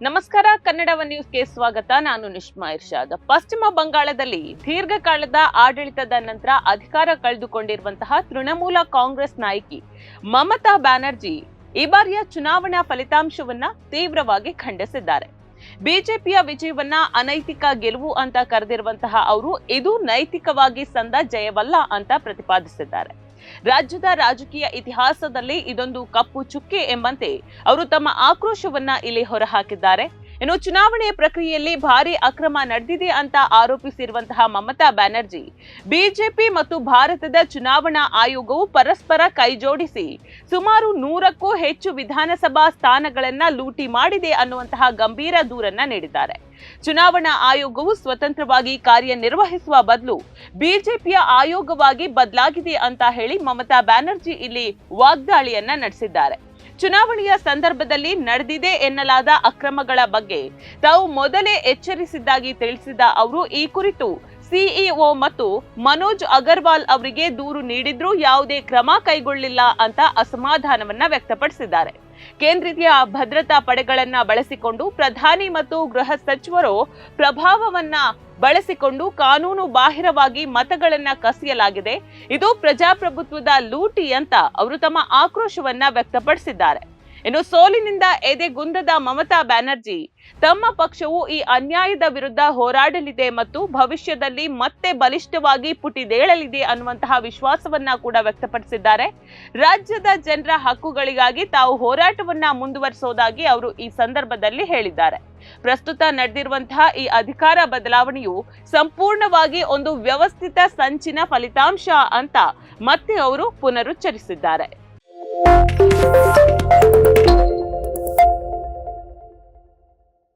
ನಮಸ್ಕಾರ, ಕನ್ನಡ ಒನ್ ನ್ಯೂಸ್ಗೆ ಸ್ವಾಗತ. ನಾನು ನಿಶ್ಮಾ ಇರ್ಷಾದ್. ಪಶ್ಚಿಮ ಬಂಗಾಳದಲ್ಲಿ ದೀರ್ಘಕಾಲದ ಆಡಳಿತದ ನಂತರ ಅಧಿಕಾರ ಕಳೆದುಕೊಂಡಿರುವಂತಹ ತೃಣಮೂಲ ಕಾಂಗ್ರೆಸ್ ನಾಯಕಿ ಮಮತಾ ಬ್ಯಾನರ್ಜಿ ಈ ಬಾರಿಯ ಚುನಾವಣಾ ಫಲಿತಾಂಶವನ್ನ ತೀವ್ರವಾಗಿ ಖಂಡಿಸಿದ್ದಾರೆ. ಬಿಜೆಪಿಯ ವಿಜಯವನ್ನ ಅನೈತಿಕ ಗೆಲುವು ಅಂತ ಕರೆದಿರುವಂತಹ ಅವರು ಇದು ನೈತಿಕವಾಗಿ ಸಂದ ಜಯವಲ್ಲ ಅಂತ ಪ್ರತಿಪಾದಿಸಿದ್ದಾರೆ. ರಾಜ್ಯದ ರಾಜಕೀಯ ಇತಿಹಾಸದಲ್ಲಿ ಇದೊಂದು ಕಪ್ಪು ಚುಕ್ಕೆ ಎಂಬಂತೆ ಅವರು ತಮ್ಮ ಆಕ್ರೋಶವನ್ನ ಇಲ್ಲಿ ಹೊರಹಾಕಿದ್ದಾರೆ. ಇನ್ನು ಚುನಾವಣೆ ಪ್ರಕ್ರಿಯೆಯಲ್ಲಿ ಭಾರಿ ಅಕ್ರಮ ನಡೆದಿದೆ ಅಂತ ಆರೋಪಿಸಿರುವಂತಹ ಮಮತಾ ಬ್ಯಾನರ್ಜಿ, ಬಿಜೆಪಿ ಮತ್ತು ಭಾರತದ ಚುನಾವಣಾ ಆಯೋಗವು ಪರಸ್ಪರ ಕೈಜೋಡಿಸಿ ಸುಮಾರು 100ಕ್ಕೂ ಹೆಚ್ಚು ವಿಧಾನಸಭಾ ಸ್ಥಾನಗಳನ್ನ ಲೂಟಿ ಮಾಡಿದೆ ಅನ್ನುವಂತಹ ಗಂಭೀರ ದೂರನ್ನ ನೀಡಿದ್ದಾರೆ. ಚುನಾವಣಾ ಆಯೋಗವು ಸ್ವತಂತ್ರವಾಗಿ ಕಾರ್ಯನಿರ್ವಹಿಸುವ ಬದಲು ಬಿಜೆಪಿಯ ಆಯೋಗವಾಗಿ ಬದಲಾಗಿದೆ ಅಂತ ಹೇಳಿ ಮಮತಾ ಬ್ಯಾನರ್ಜಿ ಇಲ್ಲಿ ವಾಗ್ದಾಳಿಯನ್ನ ನಡೆಸಿದ್ದಾರೆ. ಚುನಾವಣೆಯ ಸಂದರ್ಭದಲ್ಲಿ ನಡೆದಿದೆ ಎನ್ನಲಾದ ಅಕ್ರಮಗಳ ಬಗ್ಗೆ ತಾವು ಮೊದಲೇ ಎಚ್ಚರಿಸಿದ್ದಾಗಿ ತಿಳಿಸಿದ ಅವರು ಈ ಕುರಿತು ಸಿಇಒ ಮತ್ತು ಮನೋಜ್ ಅಗರ್ವಾಲ್ ಅವರಿಗೆ ದೂರು ನೀಡಿದ್ರೂ ಯಾವುದೇ ಕ್ರಮ ಕೈಗೊಳ್ಳಿಲ್ಲ ಅಂತ ಅಸಮಾಧಾನವನ್ನ ವ್ಯಕ್ತಪಡಿಸಿದ್ದಾರೆ. ಕೇಂದ್ರೀಯ ಭದ್ರತಾ ಪಡೆಗಳನ್ನ ಬಳಸಿಕೊಂಡು ಪ್ರಧಾನಿ ಮತ್ತು ಗೃಹ ಸಚಿವರು ಪ್ರಭಾವವನ್ನ ಬಳಸಿಕೊಂಡು ಕಾನೂನು ಬಾಹಿರವಾಗಿ ಮತಗಳನ್ನ ಕಸಿಯಲಾಗಿದೆ, ಇದು ಪ್ರಜಾಪ್ರಭುತ್ವದ ಲೂಟಿ ಅಂತ ಅವರು ತಮ್ಮ ಆಕ್ರೋಶವನ್ನ ವ್ಯಕ್ತಪಡಿಸಿದ್ದಾರೆ. ಇನ್ನು ಸೋಲಿನಿಂದ ಎದೆಗುಂದದ ಮಮತಾ ಬ್ಯಾನರ್ಜಿ ತಮ್ಮ ಪಕ್ಷವು ಈ ಅನ್ಯಾಯದ ವಿರುದ್ಧ ಹೋರಾಡಲಿದೆ ಮತ್ತು ಭವಿಷ್ಯದಲ್ಲಿ ಮತ್ತೆ ಬಲಿಷ್ಠವಾಗಿ ಪುಟಿದೇಳಲಿದೆ ಅನ್ನುವಂತಹ ವಿಶ್ವಾಸವನ್ನ ಕೂಡ ವ್ಯಕ್ತಪಡಿಸಿದ್ದಾರೆ. ರಾಜ್ಯದ ಜನರ ಹಕ್ಕುಗಳಿಗಾಗಿ ತಾವು ಹೋರಾಟವನ್ನ ಮುಂದುವರಿಸೋದಾಗಿ ಅವರು ಈ ಸಂದರ್ಭದಲ್ಲಿ ಹೇಳಿದ್ದಾರೆ. ಪ್ರಸ್ತುತ ನಡೆದಿರುವಂತಹ ಈ ಅಧಿಕಾರ ಬದಲಾವಣೆಯು ಸಂಪೂರ್ಣವಾಗಿ ಒಂದು ವ್ಯವಸ್ಥಿತ ಸಂಚಿನ ಫಲಿತಾಂಶ ಅಂತ ಮತ್ತೆ ಅವರು ಪುನರುಚ್ಚರಿಸಿದ್ದಾರೆ.